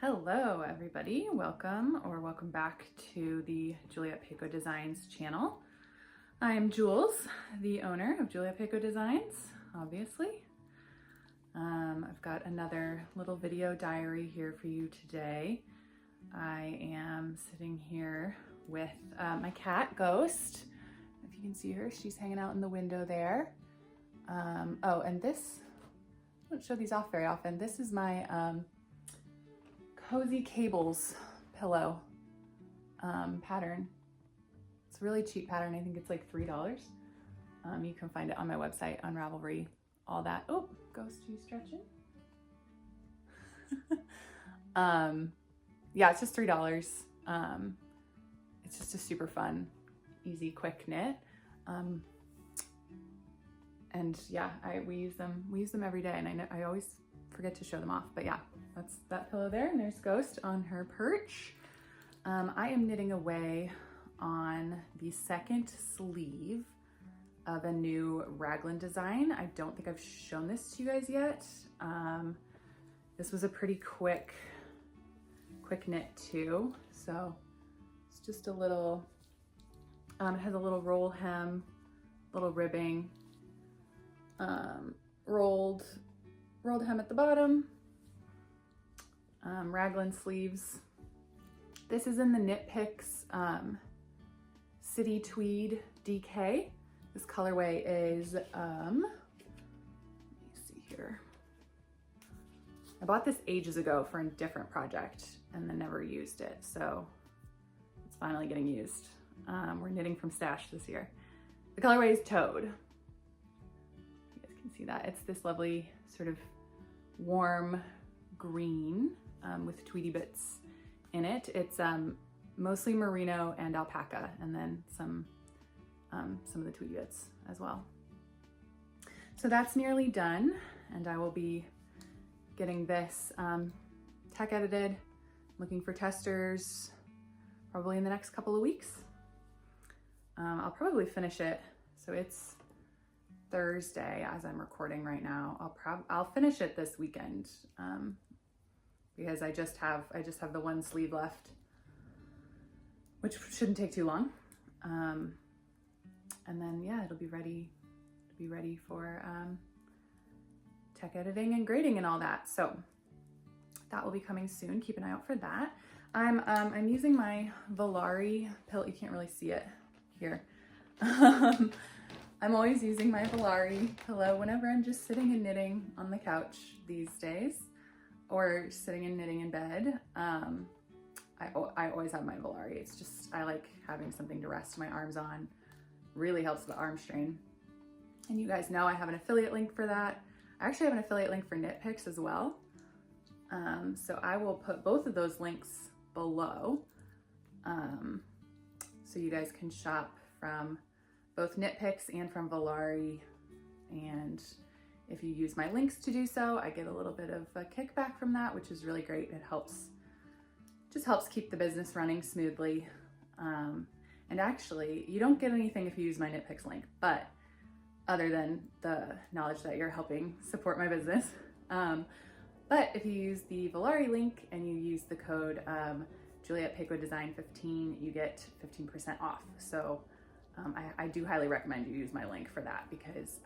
Hello everybody, welcome back to the Juliet Paco Designs channel. I'm Jules, the owner of Juliet Paco Designs, obviously. I've got another little video diary here for you today. I am sitting here with my cat, Ghost. If you can see her, she's hanging out in the window there. Oh, and this, I don't show these off very often. This is my Cozy Cables pillow pattern. It's a really cheap pattern. I think it's like $3. You can find it on my website, on Ravelry, all that. Oh, Ghost, you stretching? Yeah, it's just $3. It's just a super fun, easy, quick knit. And yeah, we use them every day, and I always forget to show them off, but yeah, that's that pillow there, and there's Ghost on her perch. I am knitting away on the second sleeve of a new raglan design. I don't think I've shown this to you guys yet. This was a pretty quick knit too, so it's just a little, it has a little roll hem, little ribbing, rolled hem at the bottom, raglan sleeves. This is in the Knit Picks City Tweed DK. This colorway is, let me see here. I bought this ages ago for a different project and then never used it, so it's finally getting used. We're knitting from stash this year. The colorway is Toad. You guys can see that. It's this lovely sort of warm green with tweedy bits in it. It's mostly merino and alpaca, and then some of the tweedy bits as well. So that's nearly done, and I will be getting this tech edited, looking for testers probably in the next couple of weeks. I'll probably finish it, so it's Thursday as I'm recording right now. I'll finish it this weekend because I just have the one sleeve left, which shouldn't take too long. And then yeah, it'll be ready for tech editing and grading and all that. So that will be coming soon. Keep an eye out for that. I'm using my Valari pillow. You can't really see it here. I'm always using my Valari pillow whenever I'm just sitting and knitting on the couch these days, or sitting and knitting in bed. I always have my Valari. It's just, I like having something to rest my arms on. Really helps the arm strain. And you guys know I have an affiliate link for that. I actually have an affiliate link for Knit Picks as well. So I will put both of those links below so you guys can shop from both Knit Picks and from Valari. And if you use my links to do so, I get a little bit of a kickback from that, which is really great. It just helps keep the business running smoothly. And actually, you don't get anything if you use my Knit Picks link, but other than the knowledge that you're helping support my business. But if you use the Valari link and you use the code Juliet Paco Design 15, you get 15% off. So I do highly recommend you use my link for that, because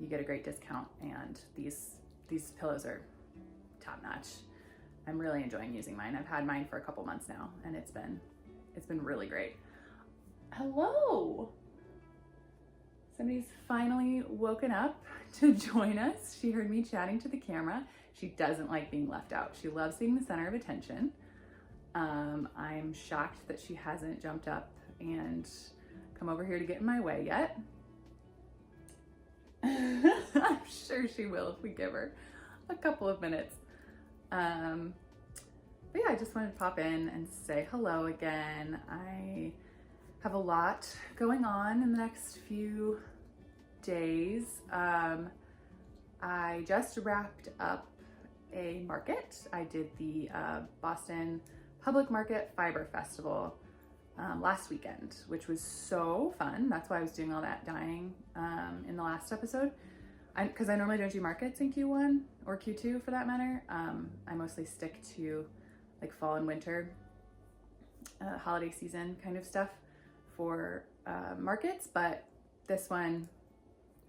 you get a great discount, and these pillows are top notch. I'm really enjoying using mine. I've had mine for a couple months now, and it's been really great. Hello! Somebody's finally woken up to join us. She heard me chatting to the camera. She doesn't like being left out. She loves being the center of attention. I'm shocked that she hasn't jumped up and come over here to get in my way yet. I'm sure she will if we give her a couple of minutes. But yeah, I just wanted to pop in and say hello again. I have a lot going on in the next few days. I just wrapped up a market. I did the Boston Public Market Fiber Festival last weekend, which was so fun. That's why I was doing all that dyeing in the last episode. because I normally don't do markets in Q1 or Q2 for that matter. I mostly stick to like fall and winter, holiday season kind of stuff for markets, but this one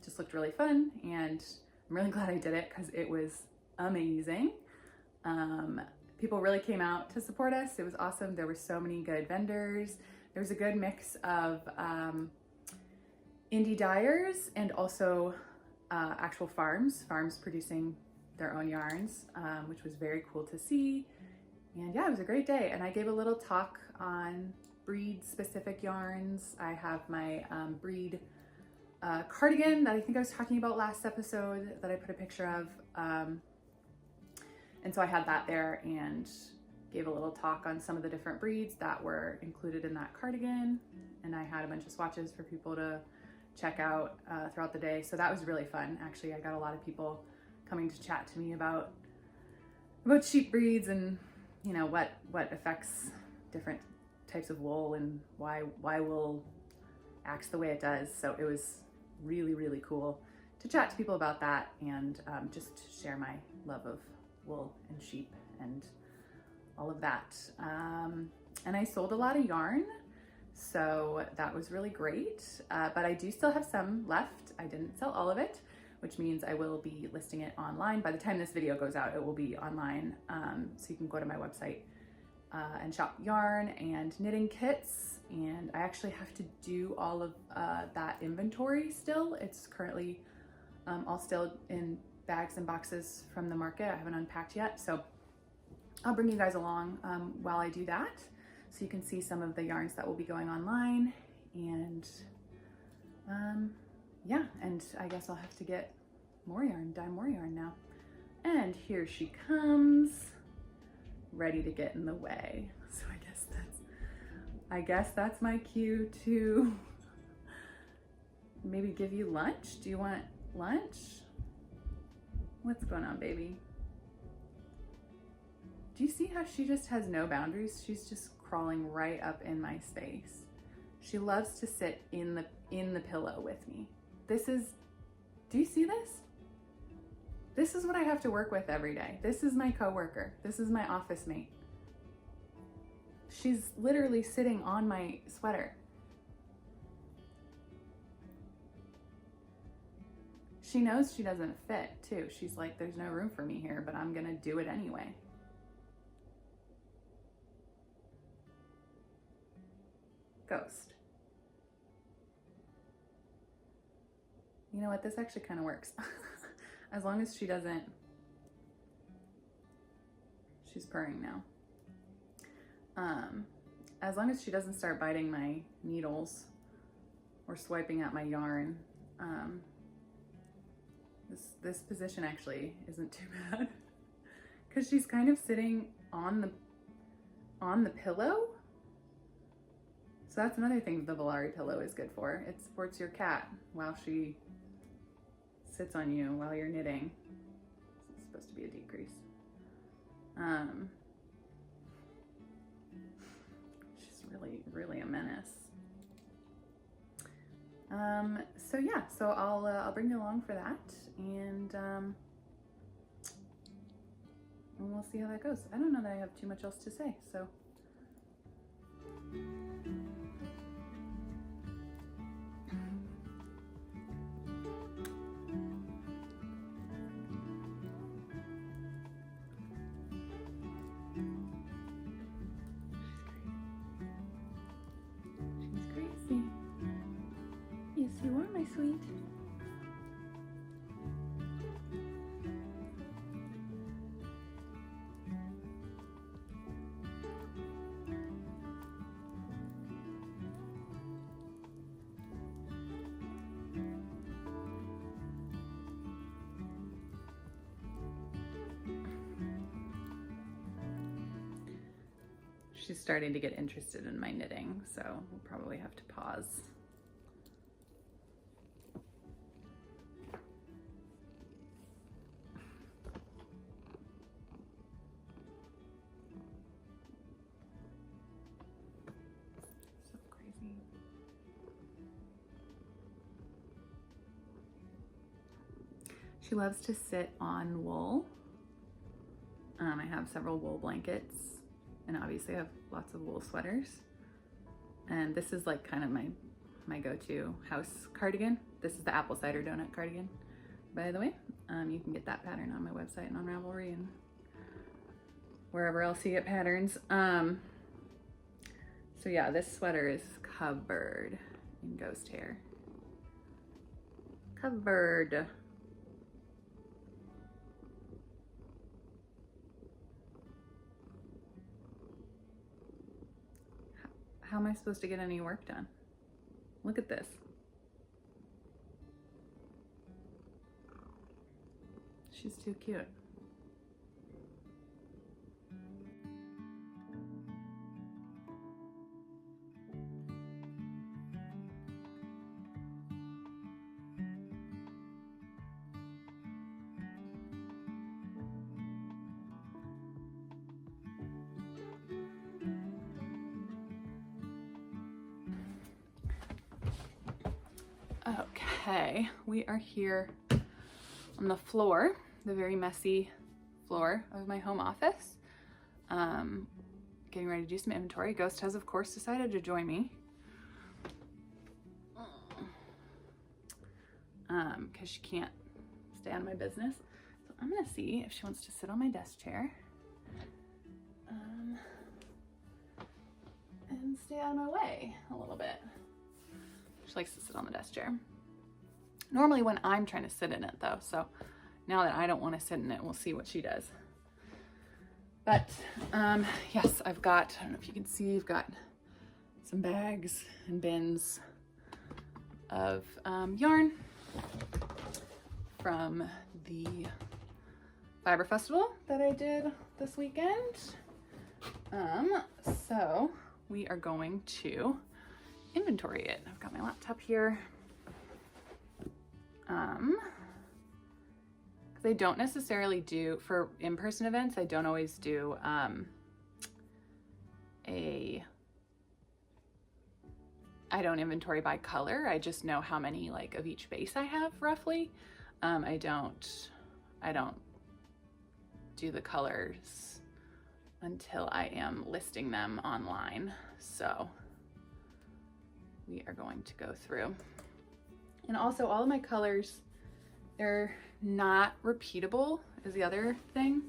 just looked really fun and I'm really glad I did it because it was amazing. People really came out to support us. It was awesome. There were so many good vendors. There was a good mix of indie dyers and also actual farms producing their own yarns, which was very cool to see. And yeah, it was a great day. And I gave a little talk on breed specific yarns. I have my breed cardigan that I think I was talking about last episode that I put a picture of. And so I had that there and gave a little talk on some of the different breeds that were included in that cardigan. And I had a bunch of swatches for people to check out throughout the day. So that was really fun. Actually, I got a lot of people coming to chat to me about sheep breeds and, you know, what affects different types of wool and why wool acts the way it does. So it was really, really cool to chat to people about that and just share my love of wool and sheep and all of that. And I sold a lot of yarn, so that was really great. But I do still have some left. I didn't sell all of it, which means I will be listing it online. By the time this video goes out, it will be online. So you can go to my website and shop yarn and knitting kits. And I actually have to do all of that inventory still. It's currently all still in bags and boxes from the market. I haven't unpacked yet. So I'll bring you guys along while I do that. So you can see some of the yarns that will be going online. And yeah, and I guess I'll have to get more yarn, dye more yarn now. And here she comes, ready to get in the way. So I guess that's my cue to maybe give you lunch. Do you want lunch? What's going on, baby? Do you see how she just has no boundaries? She's just crawling right up in my space. She loves to sit in the pillow with me. Do you see this? This is what I have to work with every day. This is my coworker. This is my office mate. She's literally sitting on my sweater. She knows she doesn't fit too. She's like, there's no room for me here, but I'm gonna do it anyway. Ghost. You know what? This actually kind of works. As long as she doesn't, she's purring now. As long as she doesn't start biting my needles or swiping at my yarn, this position actually isn't too bad because she's kind of sitting on the pillow. So that's another thing the Valari pillow is good for. It supports your cat while she sits on you while you're knitting. This is supposed to be a decrease. She's really a menace. So yeah, so I'll bring you along for that, and we'll see how that goes. I don't know that I have too much else to say, so. She's crazy. Yes, you are, my sweet. She's starting to get interested in my knitting, so we'll probably have to pause. So crazy. She loves to sit on wool. I have several wool blankets, and obviously I have lots of wool sweaters. And this is like kind of my go-to house cardigan. This is the apple cider donut cardigan, by the way. You can get that pattern on my website and on Ravelry and wherever else you get patterns. So yeah, this sweater is covered in ghost hair. Covered. How am I supposed to get any work done? Look at this. She's too cute. Okay, we are here on the floor, the very messy floor of my home office. Getting ready to do some inventory. Ghost has, of course, decided to join me. Because she can't stay out of my business. So I'm gonna see if she wants to sit on my desk chair. And stay out of my way a little bit. She likes to sit on the desk chair. Normally when I'm trying to sit in it though, so now that I don't want to sit in it, we'll see what she does. But yes, I've got, I don't know if you can see, I've got some bags and bins of yarn from the Fiber Festival that I did this weekend. So we are going to inventory it. I've got my laptop here. Because I don't necessarily do, for in-person events, I don't always do I don't inventory by color. I just know how many like of each base I have roughly. I don't do the colors until I am listing them online. So we are going to go through. And also all of my colors, they're not repeatable is the other thing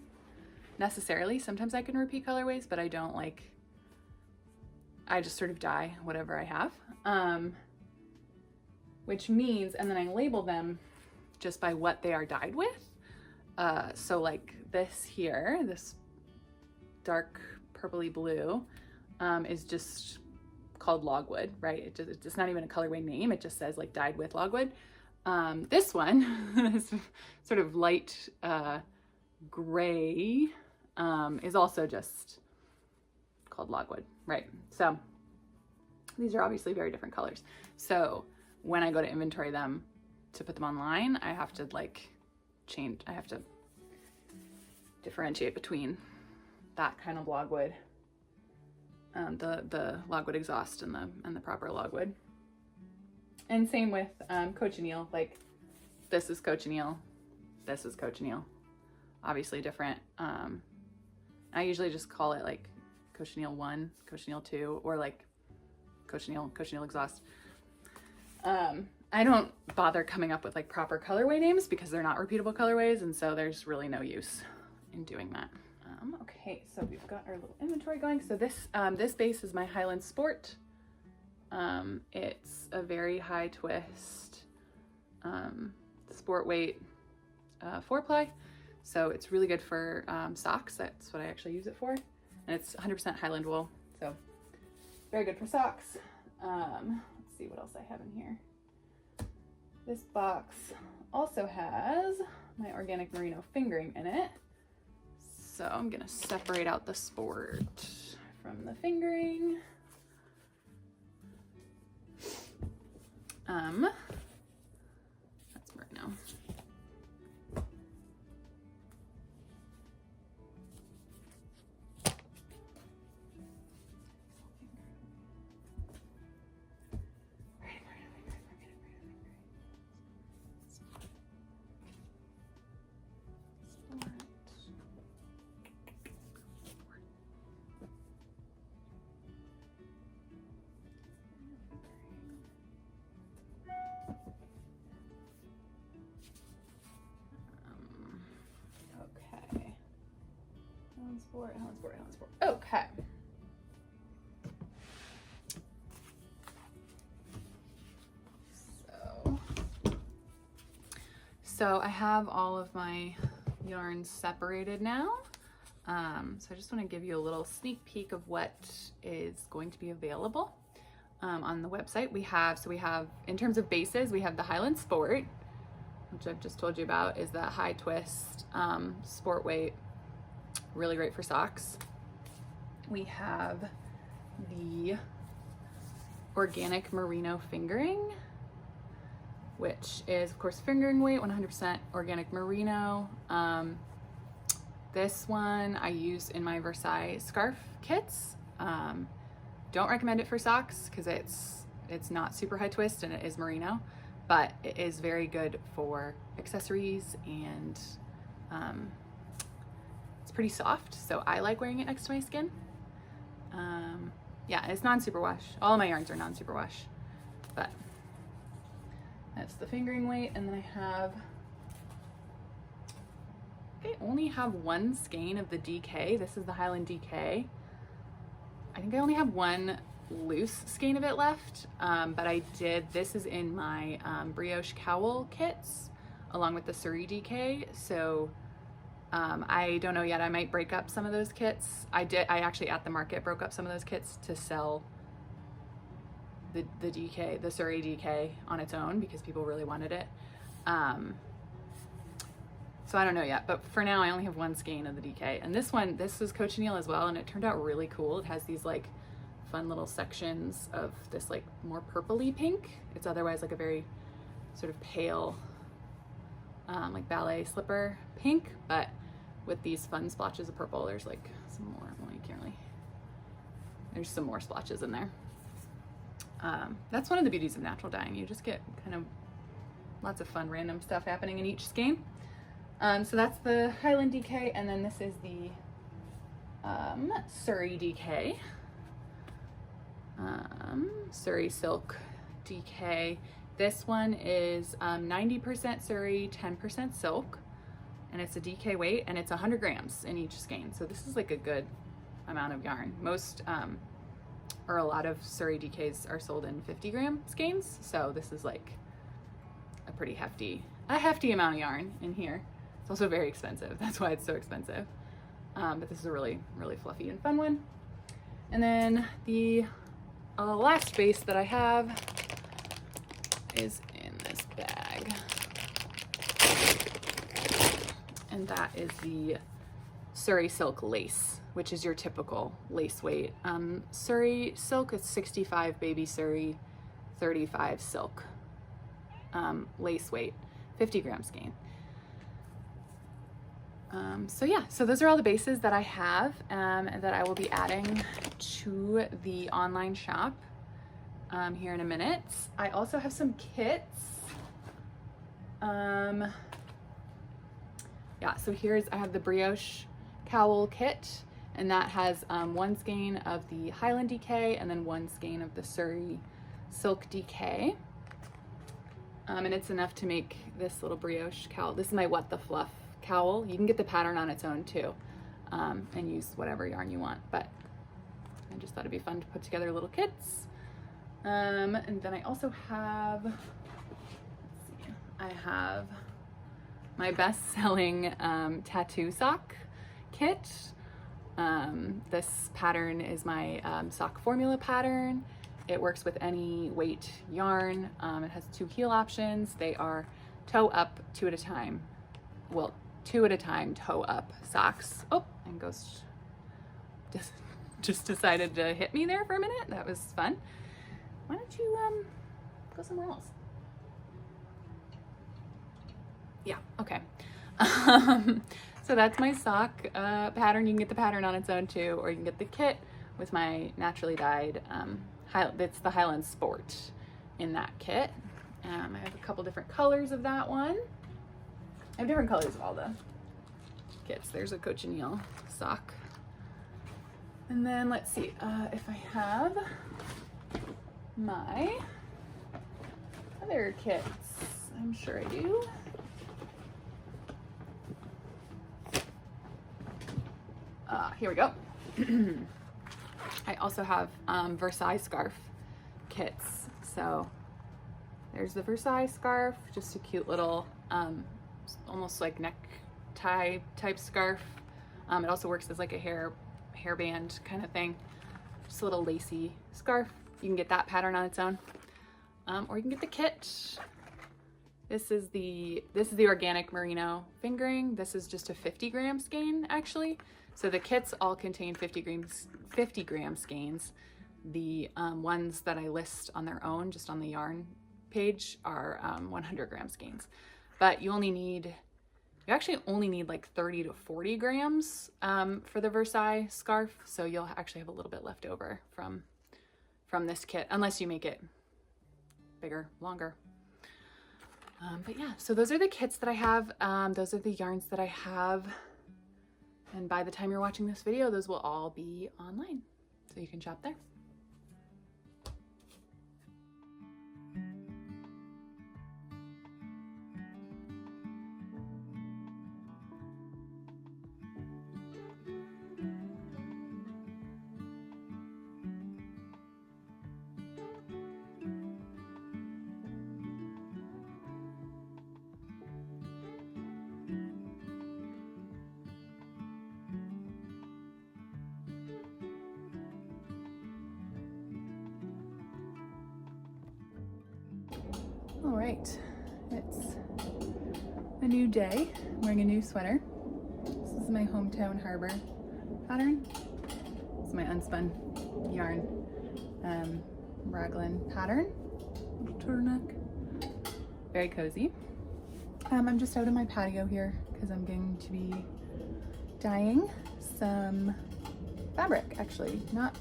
necessarily. Sometimes I can repeat colorways, but I don't like, I just sort of dye whatever I have. Which means, and then I label them just by what they are dyed with. So like this here, this dark purpley blue is just called logwood, right? It's not even a colorway name. It just says like dyed with logwood. This one is sort of light gray, is also just called logwood, right? So these are obviously very different colors. So when I go to inventory them to put them online, I have to like change, I have to differentiate between that kind of logwood, the logwood exhaust and the proper logwood. And same with cochineal, like this is cochineal, this is cochineal, obviously different. I usually just call it like cochineal 1, cochineal 2, or like cochineal exhaust. I don't bother coming up with like proper colorway names because they're not repeatable colorways, and so there's really no use in doing that. Okay, so we've got our little inventory going. So this base is my Highland Sport. It's a very high twist, sport weight 4-ply. So it's really good for socks. That's what I actually use it for. And it's 100% Highland wool. So very good for socks. Let's see what else I have in here. This box also has my organic merino fingering in it. So I'm gonna separate out the sport from the fingering. That's merino. Okay. So I have all of my yarns separated now. So I just want to give you a little sneak peek of what is going to be available on the website. We have, in terms of bases, we have the Highland Sport, which I've just told you about, is that high twist, sport weight, really great for socks. We have the organic merino fingering, which is of course fingering weight, 100% organic merino. This one I use in my Versailles scarf kits. Don't recommend it for socks because it's not super high twist and it is merino, but it is very good for accessories, and it's pretty soft, so I like wearing it next to my skin. Yeah, it's non-superwash. All of my yarns are non-superwash, but that's the fingering weight. And then I only have one skein of the DK. This is the Highland DK. I think I only have one loose skein of it left, but this is in my brioche cowl kits along with the Surrey DK. So I don't know yet. I might break up some of those kits. I actually at the market broke up some of those kits to sell the DK, the Surrey DK on its own because people really wanted it. So I don't know yet, but for now I only have one skein of the DK. And this was cochineal as well, and it turned out really cool. It has these like fun little sections of this like more purpley pink. It's otherwise like a very sort of pale like ballet slipper pink, but with these fun splotches of purple. There's like some more, well, you can't really, there's some more splotches in there. That's one of the beauties of natural dyeing. You just get kind of lots of fun random stuff happening in each skein. So that's the Highland DK, and then this is the Surrey DK, Surrey Silk DK. This one is 90% Surrey, 10% silk, and it's a DK weight, and it's 100 grams in each skein. So this is like a good amount of yarn. Most, or a lot of Surrey DKs are sold in 50-gram skeins. So this is like a pretty hefty amount of yarn in here. It's also very expensive. That's why it's so expensive. But this is a really, really fluffy and fun one. And then the last base that I have is in this bag. And that is the Surrey Silk Lace, which is your typical lace weight. Surrey Silk is 65 baby Surrey, 35 silk. Lace weight, 50-gram skein. So yeah, so those are all the bases that I have that I will be adding to the online shop here in a minute. I also have some kits. Yeah, so I have the brioche cowl kit, and that has one skein of the Highland DK and then one skein of the Surrey Silk DK. And it's enough to make this little brioche cowl. This is my What the Fluff cowl. You can get the pattern on its own too, and use whatever yarn you want, but I just thought it'd be fun to put together little kits. And then I also have, let's see, I have my best-selling TAATTU sock kit. This pattern is my sock formula pattern. It works with any weight yarn. It has 2 heel options. They are toe up, 2 at a time. Well, 2 at a time toe up socks. Oh, and Ghost just decided to hit me there for a minute. That was fun. Why don't you go somewhere else? Yeah, okay. So that's my sock pattern. You can get the pattern on its own too, or you can get the kit with my naturally dyed, it's the Highland Sport in that kit. I have a couple different colors of that one. I have different colors of all the kits. There's a cochineal sock. And then let's see if I have my other kits. I'm sure I do. here we go. I also have Versailles scarf kits. So there's the Versailles scarf, just a cute little, almost like necktie type scarf. It also works as like a hairband kind of thing. Just a little lacy scarf. You can get that pattern on its own, or you can get the kit. This is the organic merino fingering. This is just a 50-gram skein actually. So the kits all contain 50-gram skeins. The ones that I list on their own, just on the yarn page, are 100-gram skeins. But you actually only need like 30 to 40 grams for the Versailles scarf. So you'll actually have a little bit left over from this kit, unless you make it bigger, longer. But yeah, so those are the kits that I have. Those are the yarns that I have. And by the time you're watching this video, those will all be online. So you can shop there. All right, it's a new day. I'm wearing a new sweater. This is my Hometown Harbor pattern. It's my unspun yarn raglan pattern. Little turtleneck. Very cozy. I'm just out on my patio here because I'm going to be dyeing some fabric, actually, not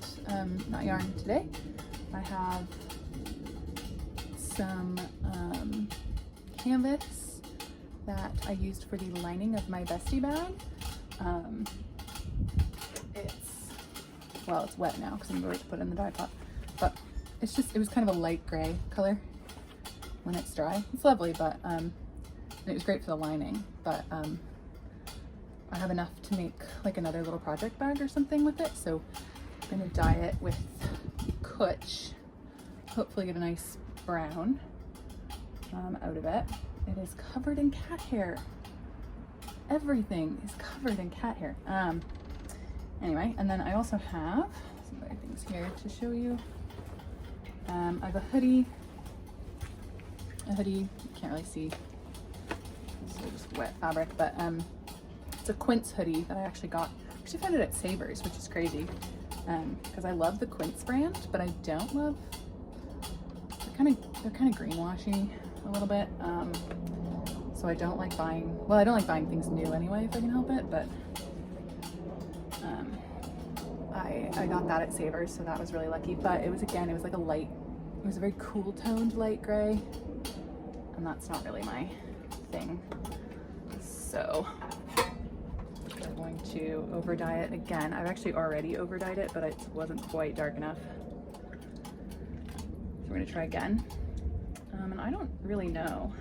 yarn today. I have some canvas that I used for the lining of my Bestie bag. It's wet now because I'm going to put it in the dye pot, but it was kind of a light gray color when it's dry. It's lovely, but and it was great for the lining, but I have enough to make like another little project bag or something with it, so I'm gonna dye it with Kutch, hopefully get a nice brown out of it. It is covered in cat hair. Everything is covered in cat hair. Anyway, and then I also have some other things here to show you. I have a hoodie. You can't really see. This is just wet fabric, but it's a quince hoodie that I actually got. I actually found it at Savers, which is crazy, because I love the Quince brand, but I don't love. They're kind of greenwashy a little bit. So I don't like buying. Well, I don't like buying things new anyway if I can help it, but I got that at Savers, so that was really lucky. But it was like a light. It was a very cool toned light gray, and that's not really my thing. So I'm going to over dye it again. I've actually already over dyed it, but it wasn't quite dark enough. So we're gonna try again. And I don't really know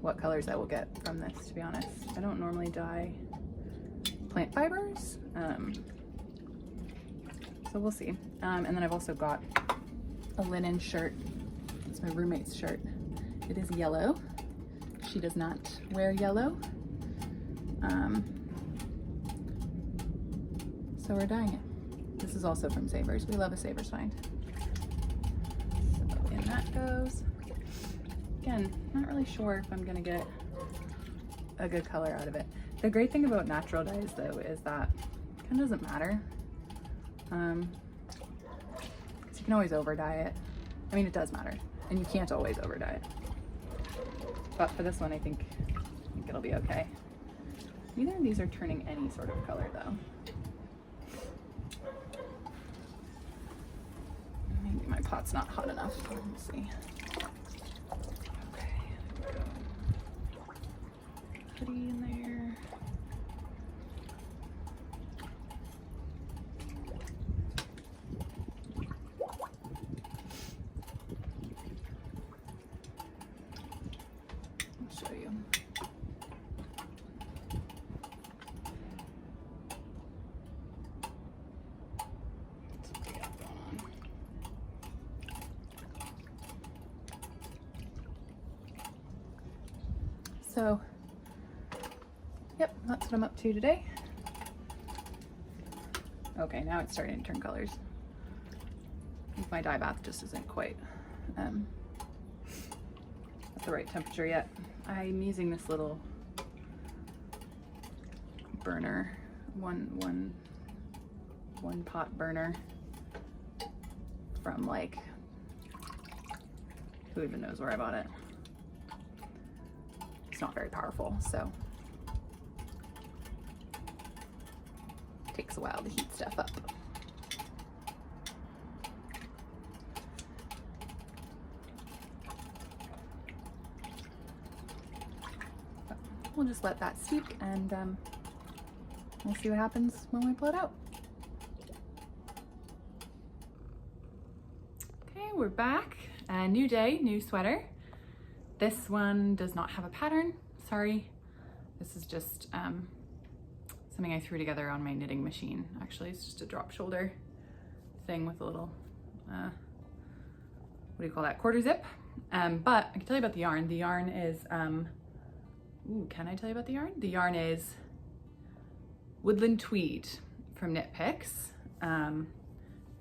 what colors I will get from this, to be honest. I don't normally dye plant fibers, so we'll see. And then I've also got a linen shirt. It's my roommate's shirt. It is yellow. She does not wear yellow. So we're dyeing it. This is also from Savers. We love a Savers find. So in that goes. Again, not really sure if I'm gonna get a good color out of it. The great thing about natural dyes though is that it kind of doesn't matter. Because you can always over dye it. I mean, it does matter, and you can't always over dye it. But for this one, I think it'll be okay. Neither of these are turning any sort of color though. Maybe my pot's not hot enough. Let's see. Okay, hoodie in there. I'll show you. So, yep, that's what I'm up to today. Okay, now it's starting to turn colors. I think my dye bath just isn't quite at the right temperature yet. I'm using this little burner, one pot burner from, like, who even knows where I bought it. It's not very powerful, so it takes a while to heat stuff up. We'll just let that steep, and we'll see what happens when we pull it out. Okay, we're back. New day, new sweater. This one does not have a pattern, sorry. This is just something I threw together on my knitting machine. Actually, it's just a drop shoulder thing with a little, what do you call that, quarter zip. But I can tell you about the yarn. The yarn is, ooh, can I tell you about the yarn? The yarn is Woodland Tweed from Knit Picks.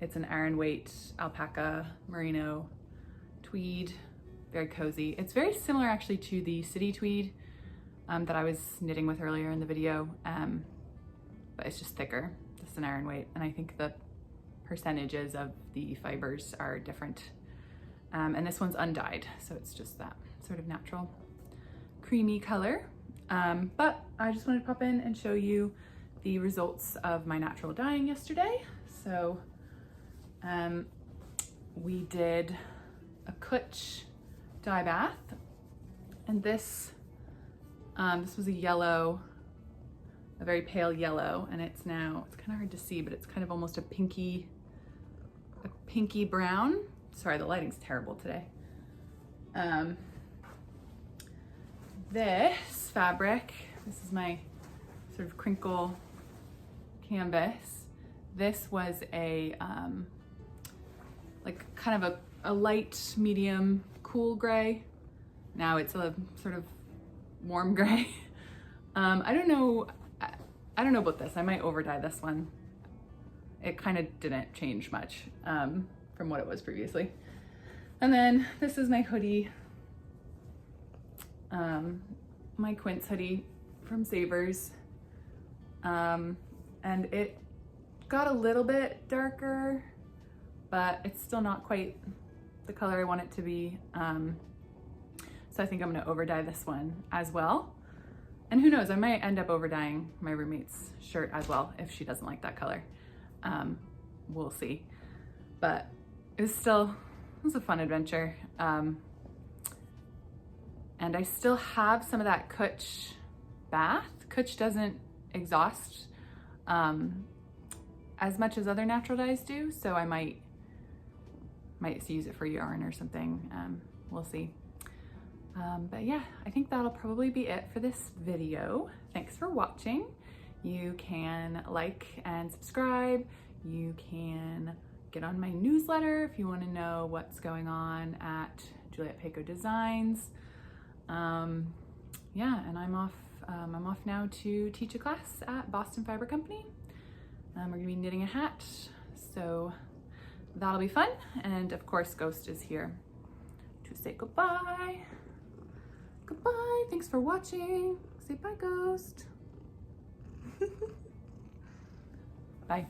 It's an Aran weight alpaca merino tweed, very cozy. It's very similar actually to the city tweed that I was knitting with earlier in the video, but it's just thicker. It's an Aran weight, and I think the percentages of the fibers are different. And this one's undyed, so it's just that sort of natural creamy color. But I just wanted to pop in and show you the results of my natural dyeing yesterday. So we did a Kutch dye bath, and this was a yellow, a very pale yellow, and it's kind of hard to see, but it's kind of almost a pinky brown. Sorry, the lighting's terrible today. This fabric, this is my sort of crinkle canvas. This was a like kind of a light medium cool gray. Now it's a sort of warm gray. I don't know about this. I might over dye this one. It kind of didn't change much from what it was previously. And then this is my hoodie, my Quince hoodie from Savers. And it got a little bit darker, but it's still not quite the color I want it to be. So I think I'm gonna over dye this one as well. And who knows, I might end up over dyeing my roommate's shirt as well if she doesn't like that color. We'll see. But it was a fun adventure. And I still have some of that Kutch bath. Kutch doesn't exhaust as much as other natural dyes do, so I might use it for yarn or something. We'll see. But yeah, I think that'll probably be it for this video. Thanks for watching. You can like and subscribe. You can get on my newsletter if you want to know what's going on at Juliet Paco Designs. Yeah, and I'm off now to teach a class at Boston Fiber Company. We're gonna be knitting a hat, so that'll be fun. And of course, Ghost is here to say goodbye. Goodbye, thanks for watching. Say bye, Ghost. Bye.